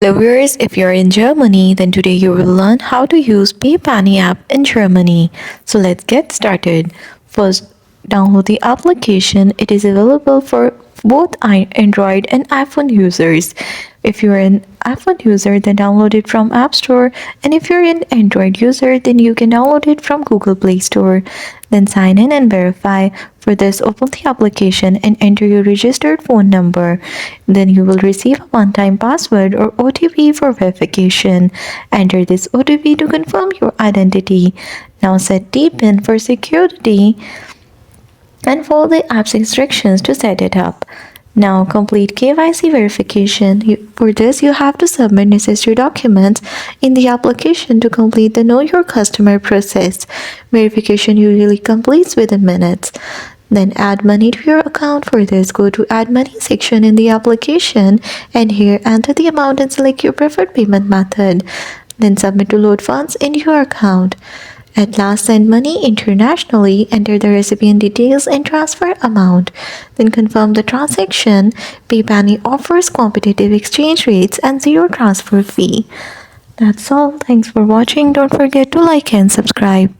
Hello viewers, if you're in Germany, then today you will learn how to use Payenny app in Germany. So let's get started. First, download the application. It is available for both Android and iPhone users. If you're an iPhone user, then download it from App Store. And if you're an Android user, then you can download it from Google Play Store. Then sign in and verify. For this, open the application and enter your registered phone number. Then you will receive a one-time password or OTP for verification. Enter this OTP to confirm your identity. Now set the PIN for security and follow the app's instructions to set it up. Now complete KYC verification. For this, you have to submit necessary documents in the application to complete the Know Your Customer process. Verification usually completes within minutes. Then add money to your account. For this, go to Add Money section in the application and here enter the amount and select your preferred payment method. Then submit to load funds into your account. At last, send money internationally, enter the recipient details and transfer amount. Then confirm the transaction. Payenny offers competitive exchange rates and zero transfer fee. That's all. Thanks for watching. Don't forget to like and subscribe.